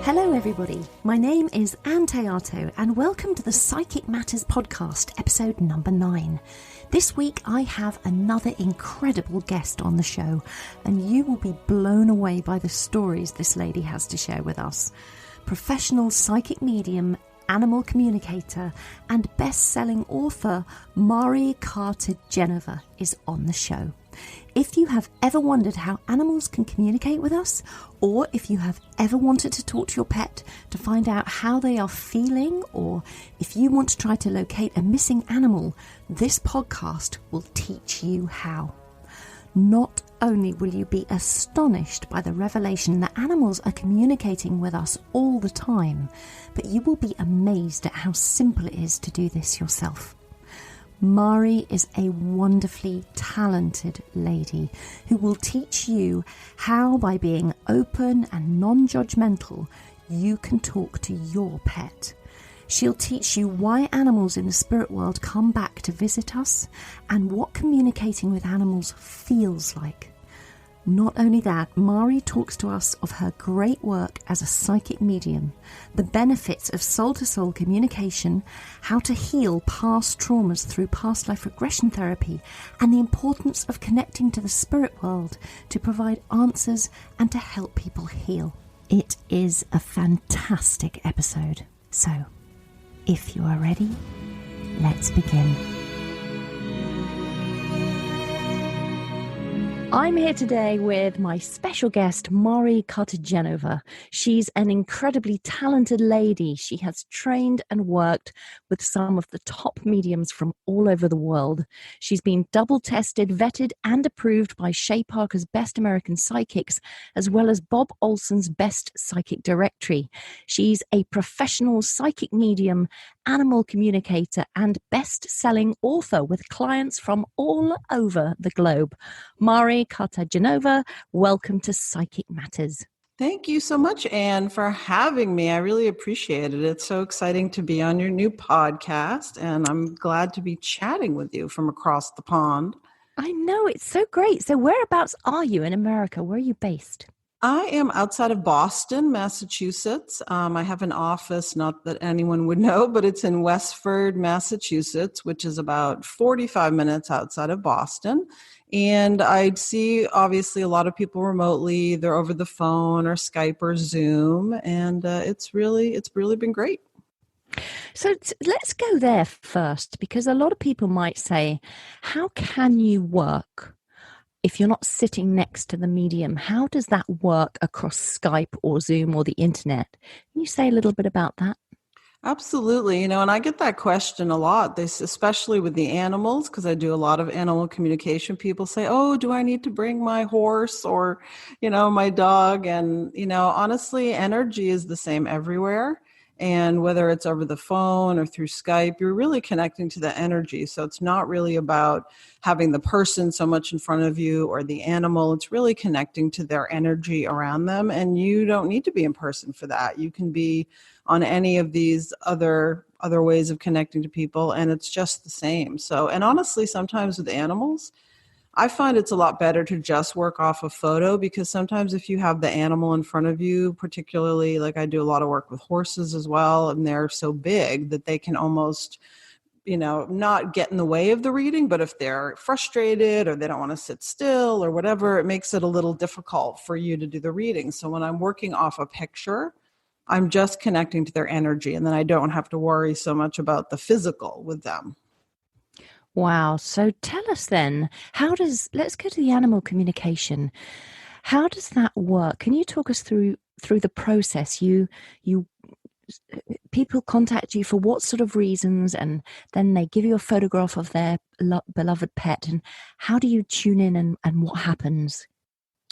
Hello everybody, my name is Ann Théato and welcome to the Psychic Matters podcast, episode number 9. This week I have another incredible guest on the show and you will be blown away by the stories this lady has to share with us. Professional psychic medium, animal communicator and best-selling author Mari Cartagenova is on the show. If you have ever wondered how animals can communicate with us, or if you have ever wanted to talk to your pet to find out how they are feeling, or if you want to try to locate a missing animal, this podcast will teach you how. Not only will you be astonished by the revelation that animals are communicating with us all the time, but you will be amazed at how simple it is to do this yourself. Mari is a wonderfully talented lady who will teach you how, by being open and non-judgemental, you can talk to your pet. She'll teach you why animals in the spirit world come back to visit us and what communicating with animals feels like. Not only that, Mari talks to us of her great work as a psychic medium, the benefits of soul-to-soul communication, how to heal past traumas through past life regression therapy, and the importance of connecting to the spirit world to provide answers and to help people heal. It is a fantastic episode. So, if you are ready, let's begin. I'm here today with my special guest, Mari Cartagenova. She's an incredibly talented lady. She has trained and worked with some of the top mediums from all over the world. She's been double tested, vetted, and approved by Shay Parker's Best American Psychics, as well as Bob Olson's Best Psychic Directory. She's a professional psychic medium, animal communicator, and best-selling author with clients from all over the globe. Mari Cartagenova, welcome to Psychic Matters. Thank you so much, Anne, for having me. I really appreciate it. It's so exciting to be on your new podcast, and I'm glad to be chatting with you from across the pond. I know, it's so great. So whereabouts are you in America? Where are you based? I am outside of Boston, Massachusetts. I have an office, not that anyone would know, but it's in Westford, Massachusetts, which is about 45 minutes outside of Boston. And I see, obviously, a lot of people remotely. They're over the phone or Skype or Zoom, and it's really been great. So let's go there first, because a lot of people might say, how can you work if you're not sitting next to the medium? How does that work across Skype or Zoom or the internet? Can you say a little bit about that? Absolutely. And I get that question a lot, especially with the animals, because I do a lot of animal communication. People say, oh, do I need to bring my horse or, my dog? And, honestly, energy is the same everywhere. And whether it's over the phone or through Skype, you're really connecting to the energy. So it's not really about having the person so much in front of you or the animal. It's really connecting to their energy around them. And you don't need to be in person for that. You can be on any of these other ways of connecting to people, and it's just the same. So, and honestly, sometimes with animals, I find it's a lot better to just work off a photo, because sometimes if you have the animal in front of you, particularly like I do a lot of work with horses as well, and they're so big that they can almost, not get in the way of the reading, but if they're frustrated or they don't want to sit still or whatever, it makes it a little difficult for you to do the reading. So when I'm working off a picture, I'm just connecting to their energy, and then I don't have to worry so much about the physical with them. Wow. So tell us then, let's go to the animal communication. How does that work? Can you talk us through the process? People contact you for what sort of reasons, and then they give you a photograph of their beloved pet, and how do you tune in and what happens?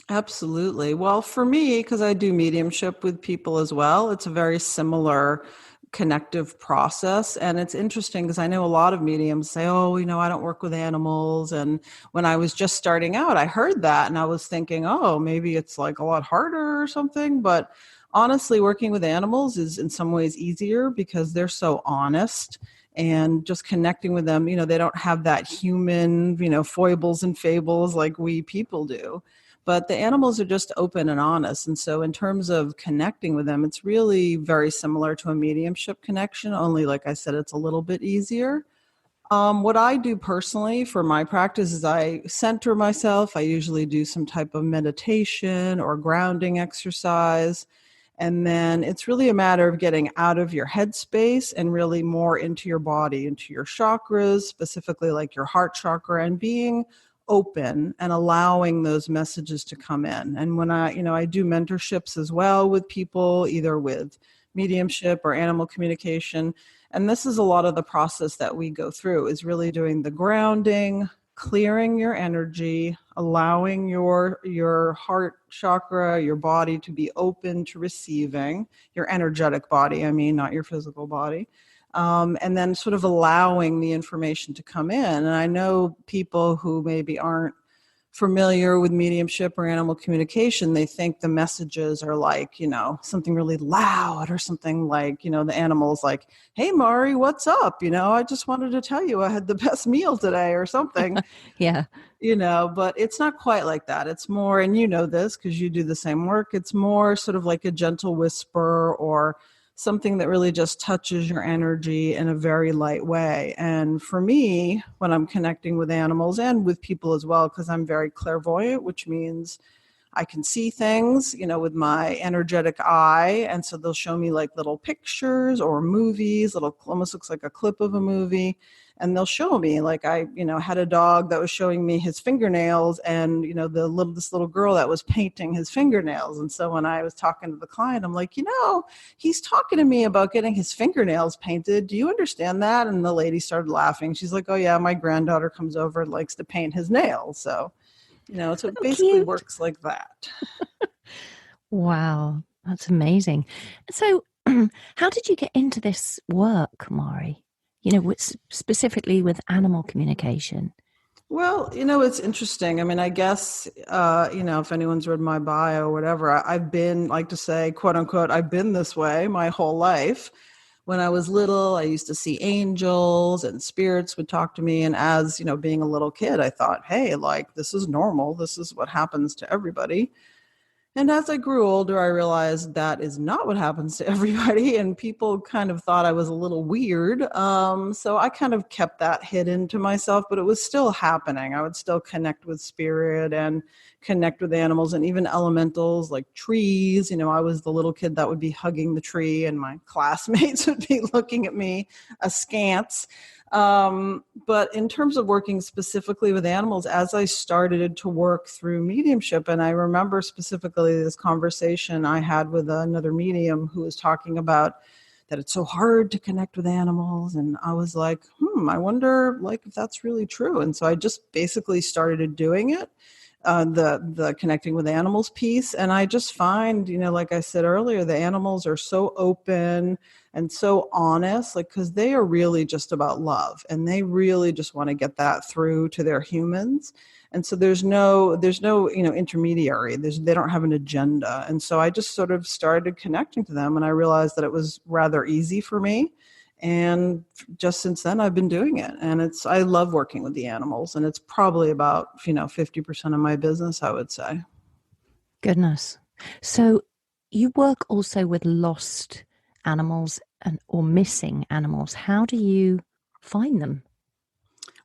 Absolutely. Well, for me, because I do mediumship with people as well, it's a very similar connective process. And it's interesting because I know a lot of mediums say, oh, I don't work with animals. And when I was just starting out, I heard that and I was thinking, oh, maybe it's like a lot harder or something. But honestly, working with animals is in some ways easier because they're so honest. And just connecting with them, they don't have that human, foibles and fables like we people do. But the animals are just open and honest. And so in terms of connecting with them, it's really very similar to a mediumship connection, only like I said, it's a little bit easier. What I do personally for my practice is I center myself. I usually do some type of meditation or grounding exercise. And then it's really a matter of getting out of your headspace and really more into your body, into your chakras, specifically like your heart chakra, and being open and allowing those messages to come in. And when I do mentorships as well with people, either with mediumship or animal communication. And this is a lot of the process that we go through, is really doing the grounding, clearing your energy, allowing your heart chakra, your body to be open to receiving, your energetic body, I mean, not your physical body. And then sort of allowing the information to come in. And I know people who maybe aren't familiar with mediumship or animal communication, they think the messages are like, something really loud or something like, the animal's like, hey, Mari, what's up? I just wanted to tell you I had the best meal today or something. Yeah. But it's not quite like that. It's more, and this because you do the same work, it's more sort of like a gentle whisper or something that really just touches your energy in a very light way. And for me, when I'm connecting with animals and with people as well, because I'm very clairvoyant, which means I can see things, with my energetic eye. And so they'll show me like little pictures or movies, almost looks like a clip of a movie. And they'll show me, like I, had a dog that was showing me his fingernails and, this little girl that was painting his fingernails. And so when I was talking to the client, I'm like, he's talking to me about getting his fingernails painted. Do you understand that? And the lady started laughing. She's like, oh yeah, my granddaughter comes over and likes to paint his nails. So, so it basically cute. works like that. Wow, that's amazing. So how did you get into this work, Mari? Specifically with animal communication? Well, it's interesting. I mean, I guess, if anyone's read my bio or whatever, I've been, like to say, quote unquote, I've been this way my whole life. When I was little, I used to see angels and spirits would talk to me. And as, being a little kid, I thought, hey, like, this is normal. This is what happens to everybody. And as I grew older, I realized that is not what happens to everybody. And people kind of thought I was a little weird. So I kind of kept that hidden to myself, but it was still happening. I would still connect with spirit and connect with animals and even elementals like trees. I was the little kid that would be hugging the tree and my classmates would be looking at me askance. But in terms of working specifically with animals, as I started to work through mediumship, and I remember specifically this conversation I had with another medium who was talking about that it's so hard to connect with animals. And I was like, I wonder like if that's really true. And so I just basically started doing it. The connecting with animals piece. And I just find, like I said earlier, the animals are so open and so honest, like, because they are really just about love and they really just want to get that through to their humans. And so there's no, intermediary. They don't have an agenda. And so I just sort of started connecting to them and I realized that it was rather easy for me. And just since then, I've been doing it. And I love working with the animals. And it's probably about, 50% of my business, I would say. Goodness. So you work also with lost animals or missing animals. How do you find them?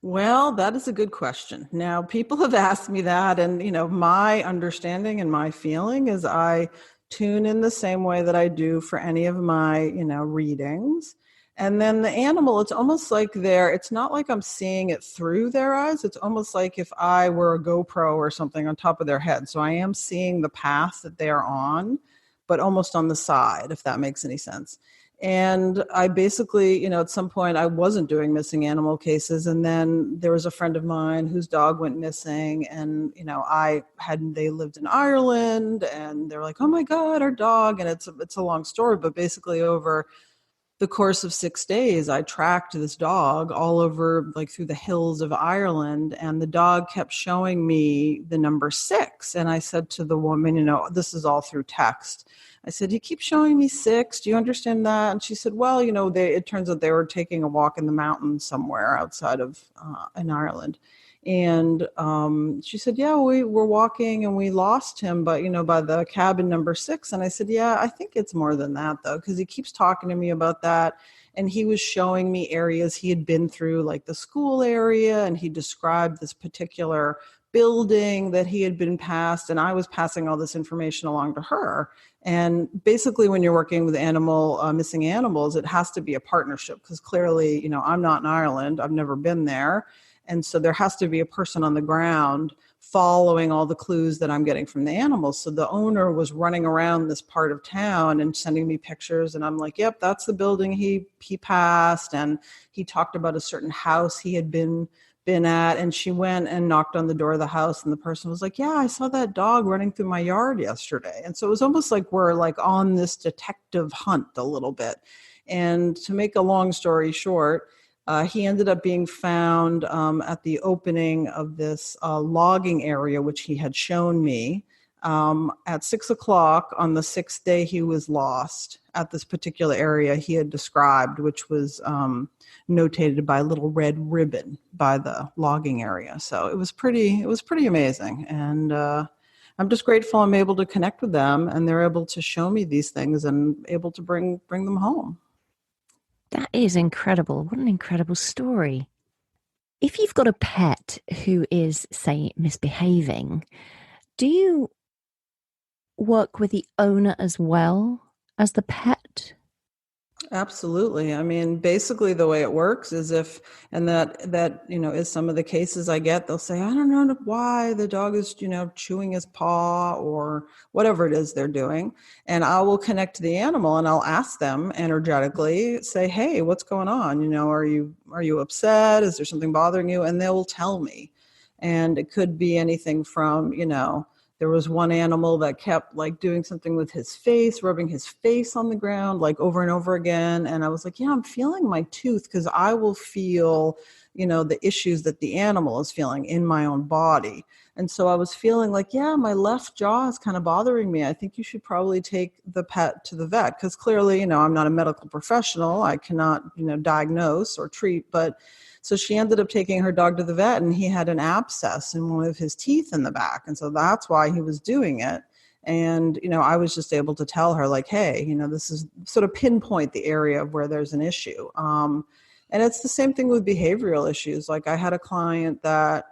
Well, that is a good question. Now, people have asked me that. And, my understanding and my feeling is I tune in the same way that I do for any of my, readings. And then the animal, it's almost like it's not like I'm seeing it through their eyes. It's almost like if I were a GoPro or something on top of their head. So I am seeing the path that they are on, but almost on the side, if that makes any sense. And I basically, at some point I wasn't doing missing animal cases. And then there was a friend of mine whose dog went missing. And, they lived in Ireland and they're like, oh my God, our dog. And it's a long story, but basically over the course of 6 days, I tracked this dog all over, like through the hills of Ireland, and the dog kept showing me the number 6. And I said to the woman, this is all through text. I said, you keep showing me 6. Do you understand that? And she said, well, it turns out they were taking a walk in the mountains somewhere outside of in Ireland. And she said, yeah, we were walking and we lost him, but, by the cabin number 6. And I said, yeah, I think it's more than that, though, because he keeps talking to me about that. And he was showing me areas he had been through, like the school area. And he described this particular building that he had been past. And I was passing all this information along to her. And basically, when you're working with missing animals, it has to be a partnership, because clearly, I'm not in Ireland. I've never been there. And so there has to be a person on the ground following all the clues that I'm getting from the animals. So the owner was running around this part of town and sending me pictures. And I'm like, yep, that's the building he passed. And he talked about a certain house he had been at. And she went and knocked on the door of the house. And the person was like, yeah, I saw that dog running through my yard yesterday. And so it was almost like we're like on this detective hunt a little bit. And to make a long story short, he ended up being found at the opening of this logging area, which he had shown me at 6:00 on the 6th day he was lost at this particular area he had described, which was notated by a little red ribbon by the logging area. So it was pretty amazing. And I'm just grateful I'm able to connect with them, and they're able to show me these things and able to bring them home. That is incredible. What an incredible story. If you've got a pet who is, say, misbehaving, do you work with the owner as well as the pet? Absolutely. I mean, basically the way it works is and that is some of the cases I get, they'll say, I don't know why the dog is, chewing his paw or whatever it is they're doing. And I will connect to the animal and I'll ask them energetically, say, hey, what's going on? Are you upset? Is there something bothering you? And they will tell me. And it could be anything from, there was one animal that kept like doing something with his face, rubbing his face on the ground, like over and over again. And I was like, yeah, I'm feeling my tooth, because I will feel, the issues that the animal is feeling in my own body. And so I was feeling like, yeah, my left jaw is kind of bothering me. I think you should probably take the pet to the vet, because clearly, I'm not a medical professional. I cannot, diagnose or treat, but so she ended up taking her dog to the vet, and he had an abscess in one of his teeth in the back. And so that's why he was doing it. And, I was just able to tell her like, hey, this is sort of pinpoint the area of where there's an issue. And it's the same thing with behavioral issues. Like I had a client that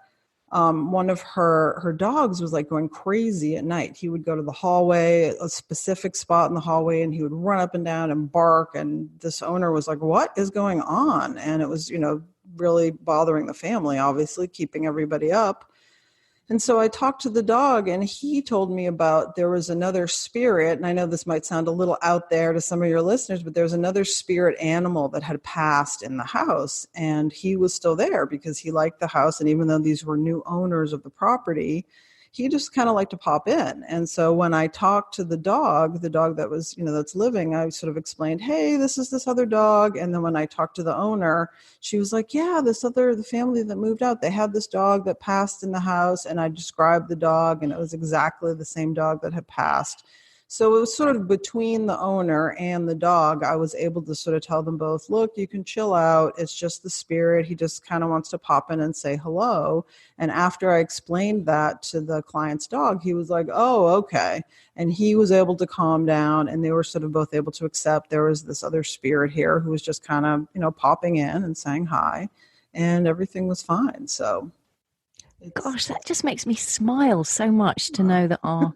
one of her dogs was like going crazy at night. He would go to the hallway, a specific spot in the hallway, and he would run up and down and bark. And this owner was like, what is going on? And it was, really bothering the family, obviously, keeping everybody up. And so I talked to the dog, and he told me about there was another spirit. And I know this might sound a little out there to some of your listeners, but there's another spirit animal that had passed in the house. And he was still there because he liked the house. And even though these were new owners of the property, he just kind of liked to pop in. And so when I talked to the dog that was, that's living, I sort of explained, hey, this is this other dog. And then when I talked to the owner, she was like, yeah, the family that moved out, they had this dog that passed in the house. And I described the dog, and it was exactly the same dog that had passed. So it was sort of between the owner and the dog. I was able to sort of tell them both, look, you can chill out. It's just the spirit. He just kind of wants to pop in and say hello. And after I explained that to the client's dog, he was like, oh, okay. And he was able to calm down, and they were sort of both able to accept there was this other spirit here who was just kind of, popping in and saying hi, and everything was fine. So gosh, that just makes me smile so much to know that our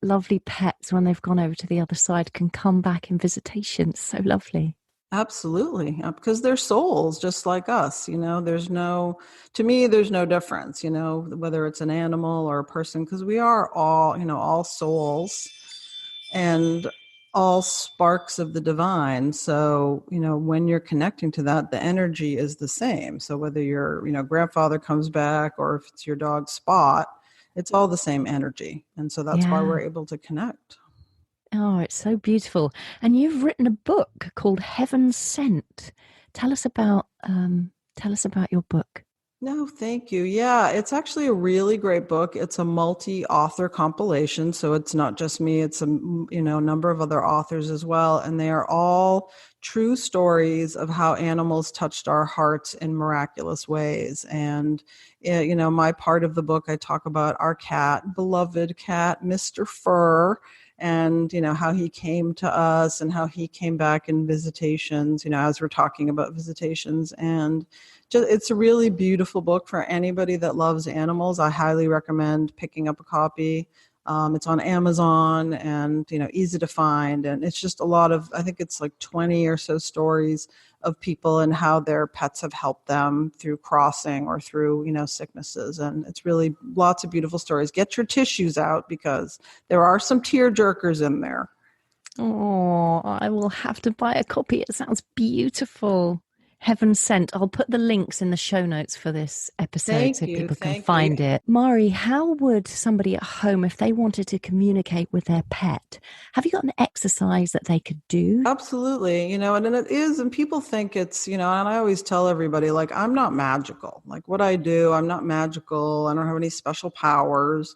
lovely pets, when they've gone over to the other side, can come back in visitation. It's so lovely. Absolutely. Because they're souls just like us, to me, there's no difference, whether it's an animal or a person, because we are all souls and all sparks of the divine. So, when you're connecting to that, the energy is the same. So whether your, grandfather comes back or if it's your dog Spot, it's all the same energy. And so that's why we're able to connect. Oh, it's so beautiful. And you've written a book called Heaven Sent. Tell us about your book. No, thank you. Yeah, it's actually a really great book. It's a multi-author compilation, so it's not just me, it's a number of other authors as well, and they are all true stories of how animals touched our hearts in miraculous ways. And my part of the book, I talk about our cat, beloved cat, Mr. Fur, and how he came to us and how he came back in visitations, as we're talking about visitations. And it's a really beautiful book for anybody that loves animals. I highly recommend picking up a copy. It's on Amazon and, easy to find. And it's just a lot of, I think it's like 20 or so stories of people and how their pets have helped them through crossing or through, sicknesses. And it's really lots of beautiful stories. Get your tissues out because there are some tear jerkers in there. Oh, I will have to buy a copy. It sounds beautiful. Heaven sent. I'll put the links in the show notes for this episode so Thank you. people can Thank you. find it. Mari, how would somebody at home, if they wanted to communicate with their pet, have you got an exercise that they could do? Absolutely. And it is, and people think it's, and I always tell everybody, like, I'm not magical. Like what I do, I'm not magical. I don't have any special powers.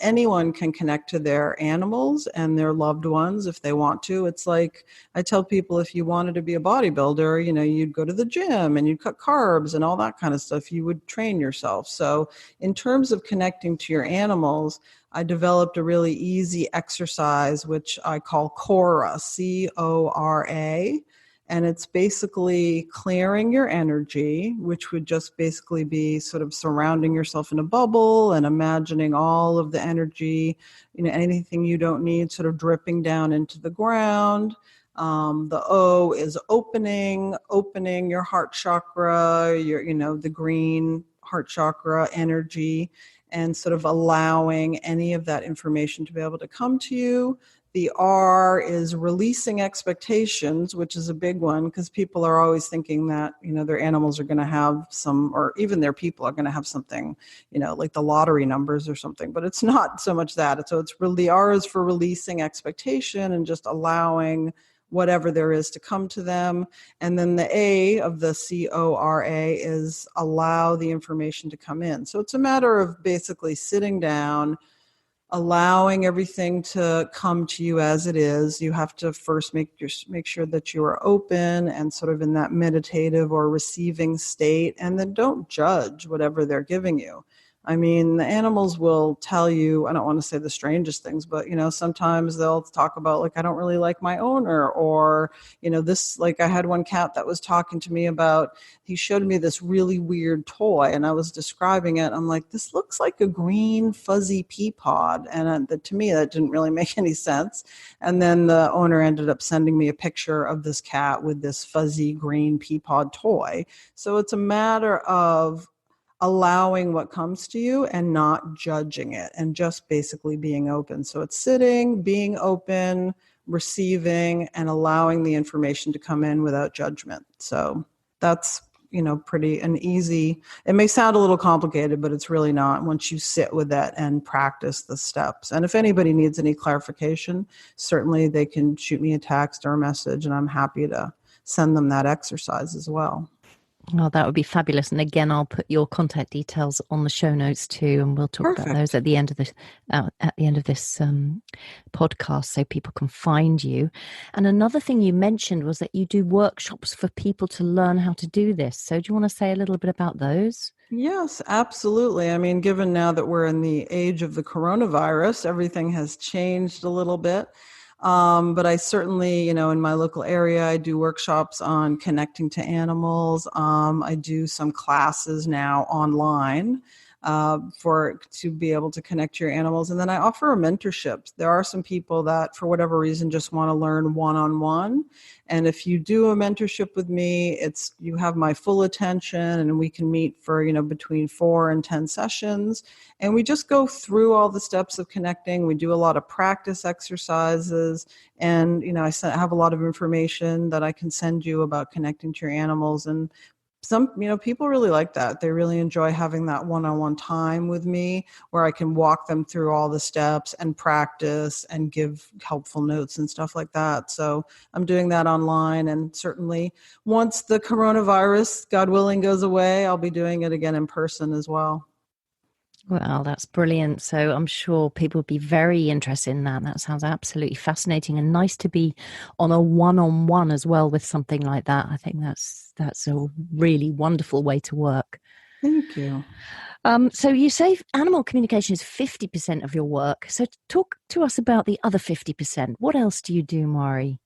Anyone can connect to their animals and their loved ones if they want to. It's like I tell people, if you wanted to be a bodybuilder, you'd go to the gym and you'd cut carbs and all that kind of stuff. You would train yourself. So in terms of connecting to your animals, I developed a really easy exercise, which I call Cora, Cora. And it's basically clearing your energy, which would just basically be sort of surrounding yourself in a bubble and imagining all of the energy, anything you don't need sort of dripping down into the ground. The O is opening your heart chakra, the green heart chakra energy, and sort of allowing any of that information to be able to come to you. The R is releasing expectations, which is a big one because people are always thinking that, their animals are going to have some, or even their people are going to have something, like the lottery numbers or something, but it's not so much that. So it's really, the R is for releasing expectation and just allowing whatever there is to come to them. And then the A of the Cora is allow the information to come in. So it's a matter of basically sitting down, allowing everything to come to you as it is. You have to first make sure that you are open and sort of in that meditative or receiving state, and then don't judge whatever they're giving you. I mean, the animals will tell you, I don't want to say the strangest things, but, sometimes they'll talk about, like, I don't really like my owner, or, this, like, I had one cat that was talking to me about, he showed me this really weird toy and I was describing it. I'm like, this looks like a green fuzzy pea pod. And to me, that didn't really make any sense. And then the owner ended up sending me a picture of this cat with this fuzzy green pea pod toy. So it's a matter of allowing what comes to you and not judging it and just basically being open. So it's sitting, being open, receiving, and allowing the information to come in without judgment. So that's, pretty an easy, it may sound a little complicated, but it's really not once you sit with that and practice the steps. And if anybody needs any clarification, certainly they can shoot me a text or a message, and I'm happy to send them that exercise as well. Oh, that would be fabulous. And again, I'll put your contact details on the show notes too, and we'll talk Perfect. about those at the end of this podcast, so people can find you. And another thing you mentioned was that you do workshops for people to learn how to do this. So do you want to say a little bit about those? Yes, absolutely. I mean, given now that we're in the age of the coronavirus, everything has changed a little bit. But I certainly, in my local area, I do workshops on connecting to animals. I do some classes now online to be able to connect to your animals. And then I offer a mentorship. There are some people that, for whatever reason, just want to learn one-on-one. And if you do a mentorship with me, you have my full attention, and we can meet for, between 4 and 10 sessions. And we just go through all the steps of connecting. We do a lot of practice exercises. And, I have a lot of information that I can send you about connecting to your animals. And people really like that. They really enjoy having that one-on-one time with me where I can walk them through all the steps and practice and give helpful notes and stuff like that. So I'm doing that online, and certainly once the coronavirus, God willing, goes away, I'll be doing it again in person as well. Well, that's brilliant. So I'm sure people would be very interested in that. That sounds absolutely fascinating and nice to be on a one-on-one as well with something like that. I think that's a really wonderful way to work. Thank you. So you say animal communication is 50% of your work. So talk to us about the other 50%. What else do you do, Mari?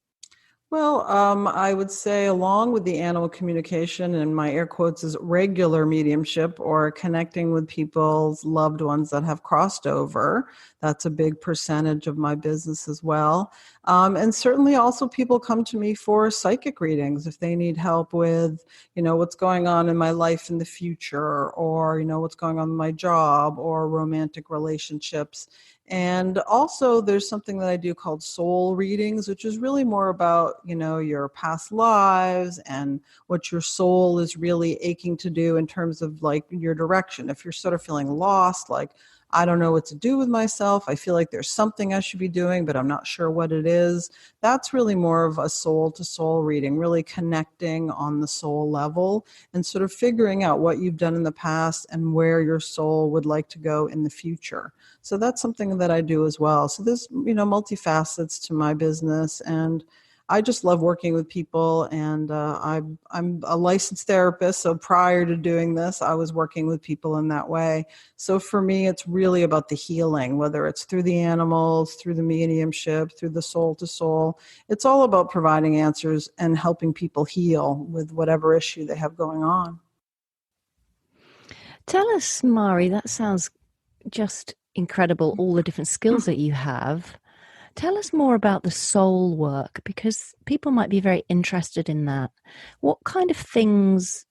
Well, I would say along with the animal communication, and my air quotes is regular mediumship or connecting with people's loved ones that have crossed over. That's a big percentage of my business as well. And certainly also people come to me for psychic readings if they need help with, what's going on in my life in the future, or, what's going on in my job or romantic relationships. And also there's something that I do called soul readings, which is really more about, your past lives and what your soul is really aching to do in terms of like your direction. If you're sort of feeling lost, like, I don't know what to do with myself, I feel like there's something I should be doing, but I'm not sure what it is. That's really more of a soul to soul reading, really connecting on the soul level and sort of figuring out what you've done in the past and where your soul would like to go in the future. So that's something that I do as well. So there's, multifacets to my business, and I just love working with people. And I'm a licensed therapist. So prior to doing this, I was working with people in that way. So for me, it's really about the healing, whether it's through the animals, through the mediumship, through the soul to soul. It's all about providing answers and helping people heal with whatever issue they have going on. Tell us, Mari, that sounds just incredible, all the different skills that you have. Tell us more about the soul work, because people might be very interested in that. What kind of things,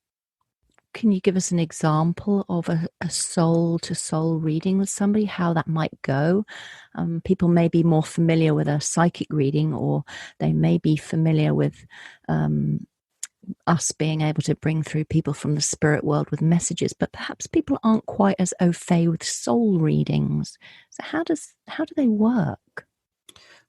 can you give us an example of a soul to soul reading with somebody, how that might go? People may be more familiar with a psychic reading, or they may be familiar with us being able to bring through people from the spirit world with messages, but perhaps people aren't quite as au fait with soul readings. So how do they work?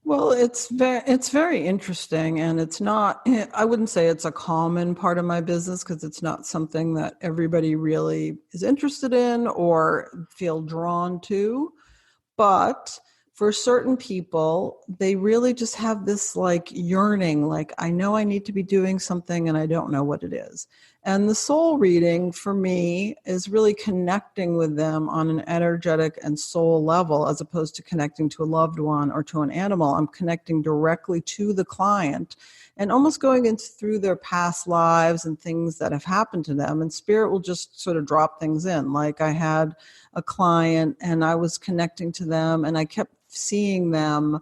Well, it's very interesting, and it's not, I wouldn't say it's a common part of my business because it's not something that everybody really is interested in or feel drawn to. But for certain people, they really just have this like yearning, like, I know I need to be doing something and I don't know what it is. And the soul reading for me is really connecting with them on an energetic and soul level, as opposed to connecting to a loved one or to an animal. I'm connecting directly to the client and almost going into through their past lives and things that have happened to them. And spirit will just sort of drop things in. Like I had a client and I was connecting to them and I kept seeing them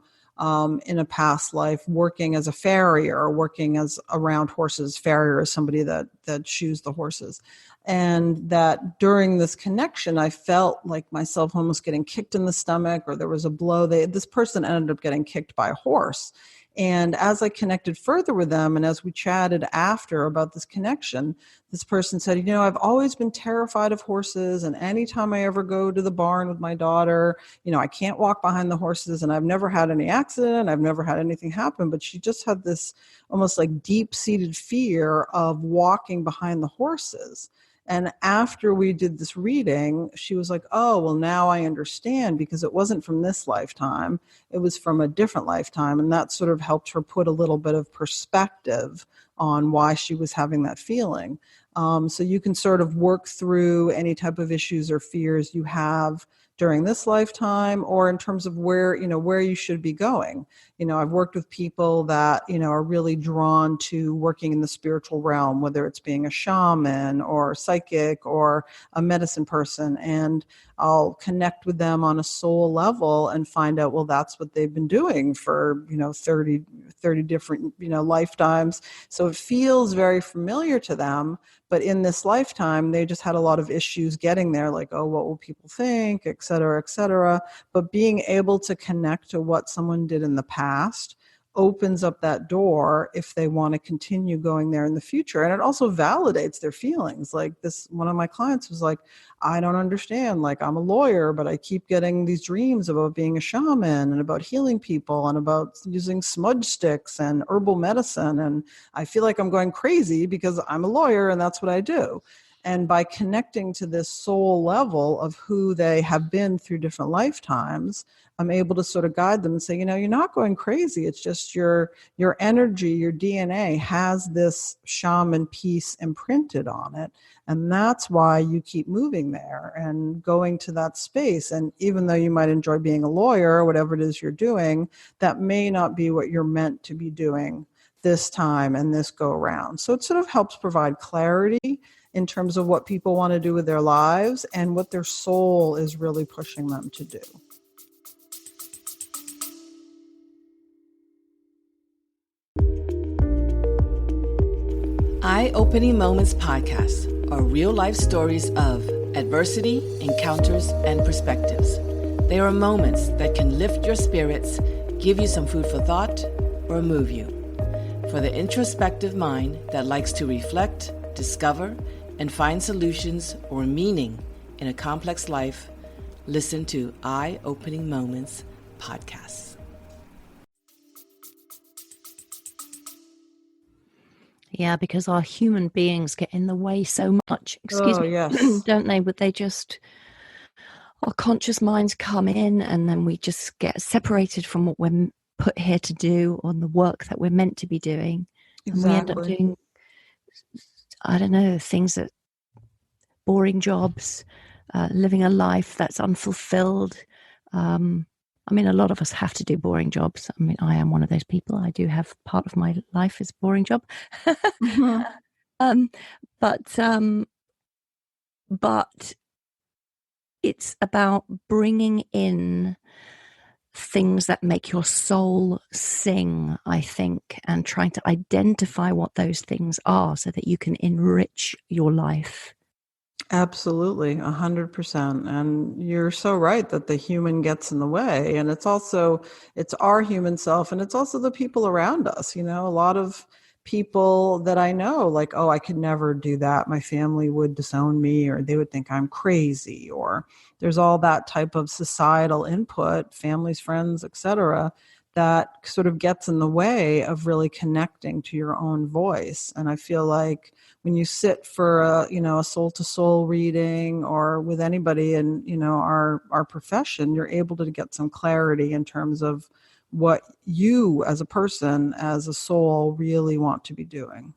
in a past life working as a farrier or working as around horses. Farrier is somebody that shoes the horses. And that during this connection, I felt like myself almost getting kicked in the stomach, or there was a blow. This person ended up getting kicked by a horse. And as I connected further with them, and as we chatted after about this connection, this person said, I've always been terrified of horses. And anytime I ever go to the barn with my daughter, I can't walk behind the horses, and I've never had any accident. I've never had anything happen. But she just had this almost like deep-seated fear of walking behind the horses. And after we did this reading, she was like, oh, well, now I understand, because it wasn't from this lifetime. It was from a different lifetime. And that sort of helped her put a little bit of perspective on why she was having that feeling. So you can sort of work through any type of issues or fears you have during this lifetime, or in terms of where you should be going. I've worked with people that, are really drawn to working in the spiritual realm, whether it's being a shaman or psychic or a medicine person. And I'll connect with them on a soul level and find out, well, that's what they've been doing for, 30 different, lifetimes. So it feels very familiar to them. But in this lifetime, they just had a lot of issues getting there, like, oh, what will people think, et cetera, et cetera. But being able to connect to what someone did in the past opens up that door if they want to continue going there in the future. And it also validates their feelings. Like this, one of my clients was like, I don't understand. Like, I'm a lawyer, but I keep getting these dreams about being a shaman and about healing people and about using smudge sticks and herbal medicine. And I feel like I'm going crazy because I'm a lawyer and that's what I do. And by connecting to this soul level of who they have been through different lifetimes, I'm able to sort of guide them and say, you're not going crazy. It's just your energy, your DNA has this shaman piece imprinted on it. And that's why you keep moving there and going to that space. And even though you might enjoy being a lawyer or whatever it is you're doing, that may not be what you're meant to be doing this time and this go around. So it sort of helps provide clarity in terms of what people want to do with their lives and what their soul is really pushing them to do. Eye-Opening Moments podcasts are real-life stories of adversity, encounters, and perspectives. They are moments that can lift your spirits, give you some food for thought, or move you. For the introspective mind that likes to reflect, discover, and find solutions or meaning in a complex life, listen to Eye-Opening Moments podcasts. Yeah, because our human beings get in the way so much. Excuse me, yes. don't they? But our conscious minds come in and then we just get separated from what we're put here to do or the work that we're meant to be doing. Exactly. And we end up doing, I don't know, things that boring jobs, living a life that's unfulfilled. A lot of us have to do boring jobs. I am one of those people. I do have part of my life is a boring job. Mm-hmm. But it's about bringing in things that make your soul sing, I think, and trying to identify what those things are so that you can enrich your life. Absolutely, 100%. And you're so right that the human gets in the way. And it's our human self, and it's also the people around us. A lot of people that I know, like, oh, I could never do that. My family would disown me, or they would think I'm crazy, or there's all that type of societal input, families, friends, etc., that sort of gets in the way of really connecting to your own voice. And I feel like when you sit for a soul to soul reading or with anybody in, our profession, you're able to get some clarity in terms of what you as a person, as a soul, really want to be doing.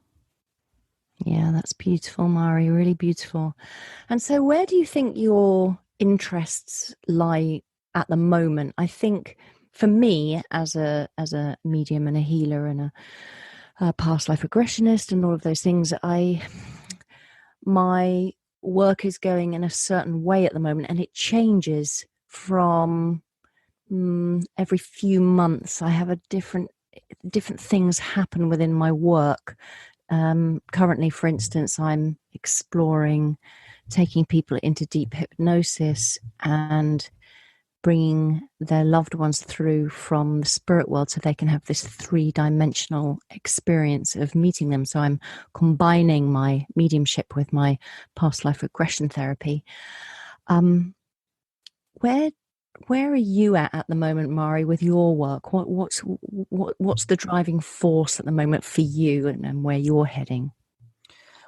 Yeah, that's beautiful, Mari, really beautiful. And so where do you think your interests lie at the moment? I think for me as a medium and a healer and a past life regressionist and all of those things, my work is going in a certain way at the moment, and it changes from every few months. I have different things happen within my work. Currently, for instance, I'm exploring taking people into deep hypnosis and bringing their loved ones through from the spirit world so they can have this 3-dimensional experience of meeting them. So I'm combining my mediumship with my past life regression therapy. Where are you at the moment, Mari, with your work? What's the driving force at the moment for you and where you're heading?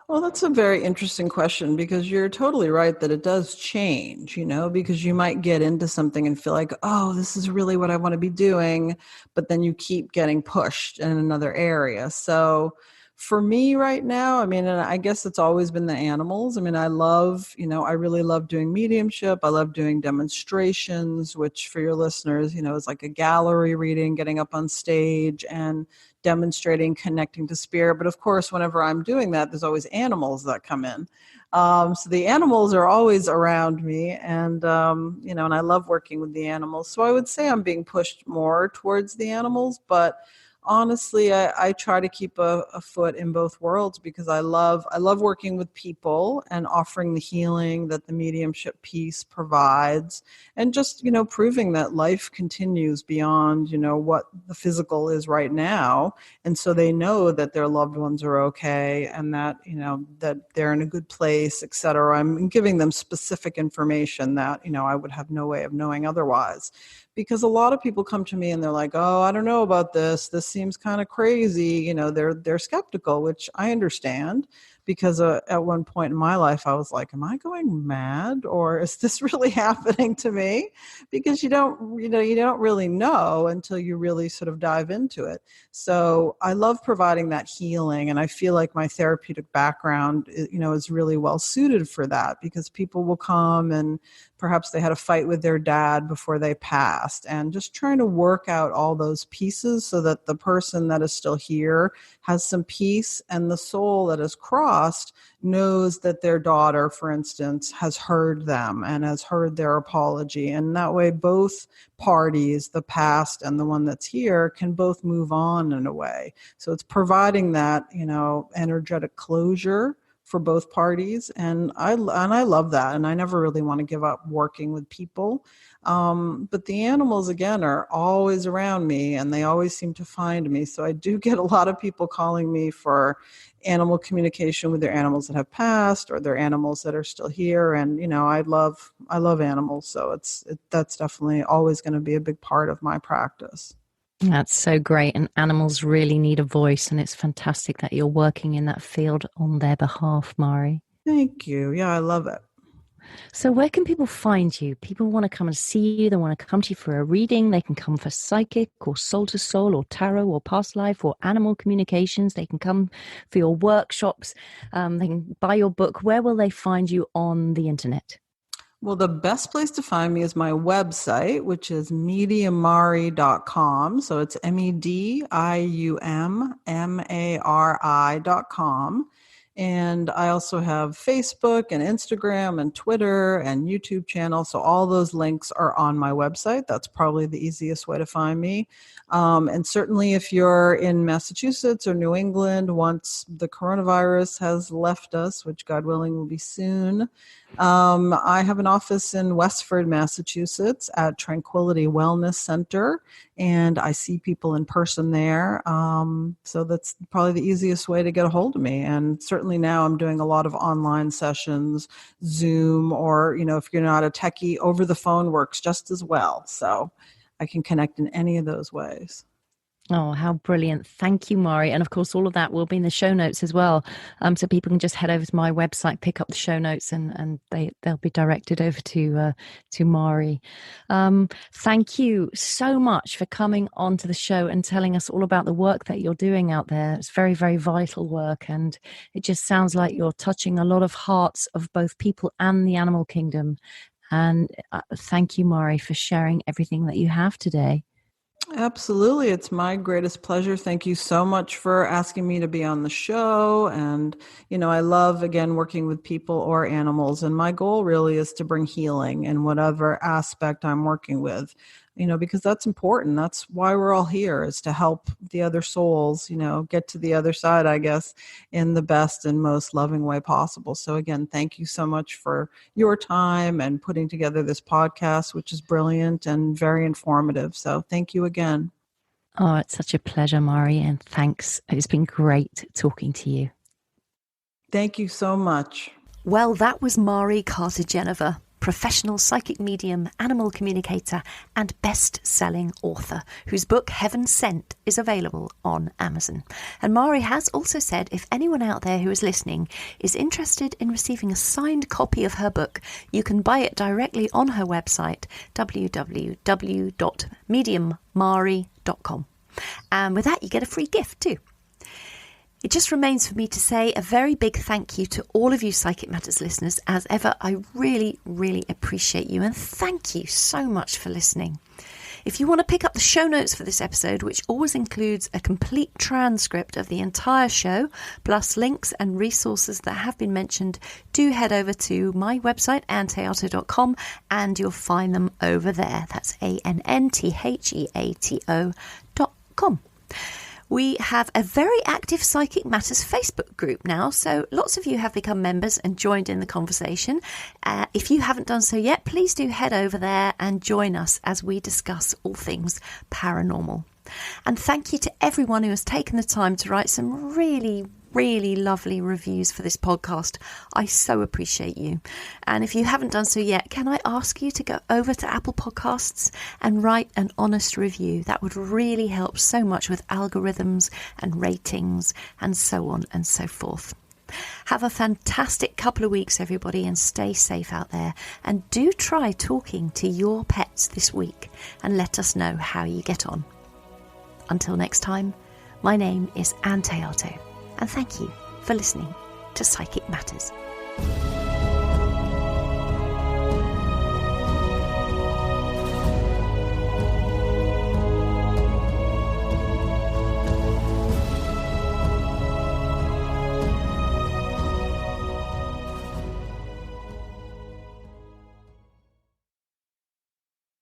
Well, that's a very interesting question, because you're totally right that it does change, because you might get into something and feel like, oh, this is really what I want to be doing, but then you keep getting pushed in another area. So for me right now, and I guess it's always been the animals. I really love doing mediumship. I love doing demonstrations, which for your listeners, is like a gallery reading, getting up on stage and demonstrating, connecting to spirit. But of course, whenever I'm doing that, there's always animals that come in. So the animals are always around me, and and I love working with the animals. So I would say I'm being pushed more towards the animals, but honestly, I try to keep a foot in both worlds because I love working with people and offering the healing that the mediumship piece provides, and just, proving that life continues beyond, what the physical is right now. And so they know that their loved ones are okay and that, that they're in a good place, et cetera. I'm giving them specific information that, I would have no way of knowing otherwise. Because a lot of people come to me and they're like, oh, I don't know about this. This seems kind of crazy. They're skeptical, which I understand, because at one point in my life, I was like, am I going mad, or is this really happening to me? Because you don't really know until you really sort of dive into it. So I love providing that healing. And I feel like my therapeutic background, is really well suited for that, because people will come and perhaps they had a fight with their dad before they passed, and just trying to work out all those pieces so that the person that is still here has some peace, and the soul that is crossed knows that their daughter, for instance, has heard them and has heard their apology. And that way both parties, the past and the one that's here, can both move on in a way. So it's providing that, energetic closure for both parties. And I love that. And I never really want to give up working with people. But the animals, again, are always around me, and they always seem to find me. So I do get a lot of people calling me for animal communication with their animals that have passed or their animals that are still here. And, I love animals. So that's definitely always going to be a big part of my practice. That's so great. And animals really need a voice. And it's fantastic that you're working in that field on their behalf, Mari. Thank you. Yeah, I love it. So where can people find you? People want to come and see you. They want to come to you for a reading. They can come for psychic or soul to soul or tarot or past life or animal communications. They can come for your workshops. They can buy your book. Where will they find you on the internet? Well, the best place to find me is my website, which is mediummari.com. So it's mediummari.com. And I also have Facebook and Instagram and Twitter and YouTube channel. So all those links are on my website. That's probably the easiest way to find me. And certainly if you're in Massachusetts or New England, once the coronavirus has left us, which God willing will be soon, I have an office in Westford, Massachusetts at Tranquility Wellness Center, and I see people in person there. So that's probably the easiest way to get a hold of me. And certainly now I'm doing a lot of online sessions, Zoom, or, if you're not a techie, over the phone works just as well. So I can connect in any of those ways. Oh, how brilliant. Thank you, Mari. And of course, all of that will be in the show notes as well. So people can just head over to my website, pick up the show notes, and they'll be directed over to Mari. Thank you so much for coming on to the show and telling us all about the work that you're doing out there. It's very, very vital work. And it just sounds like you're touching a lot of hearts of both people and the animal kingdom. And thank you, Mari, for sharing everything that you have today. Absolutely. It's my greatest pleasure. Thank you so much for asking me to be on the show. And, I love, again, working with people or animals. And my goal really is to bring healing in whatever aspect I'm working with, because that's important. That's why we're all here, is to help the other souls, get to the other side, I guess, in the best and most loving way possible. So again, thank you so much for your time and putting together this podcast, which is brilliant and very informative. So thank you again. Oh, it's such a pleasure, Mari, and thanks. It's been great talking to you. Thank you so much. Well, that was Mari Cartagenova, professional psychic medium, animal communicator, and best-selling author, whose book Heaven Sent is available on Amazon. And Mari has also said if anyone out there who is listening is interested in receiving a signed copy of her book, you can buy it directly on her website, www.mediummari.com. And with that, you get a free gift too. It just remains for me to say a very big thank you to all of you Psychic Matters listeners. As ever, I really, really appreciate you, and thank you so much for listening. If you want to pick up the show notes for this episode, which always includes a complete transcript of the entire show, plus links and resources that have been mentioned, do head over to my website, anntheato.com, and you'll find them over there. That's ANNTHEATO.com. We have a very active Psychic Matters Facebook group now, so lots of you have become members and joined in the conversation. If you haven't done so yet, please do head over there and join us as we discuss all things paranormal. And thank you to everyone who has taken the time to write some really lovely reviews for this podcast. I so appreciate you. And if you haven't done so yet, can I ask you to go over to Apple Podcasts and write an honest review? That would really help so much with algorithms and ratings and so on and so forth. Have a fantastic couple of weeks, everybody, and stay safe out there. And do try talking to your pets this week and let us know how you get on. Until next time, my name is Ann Théato. And thank you for listening to Psychic Matters.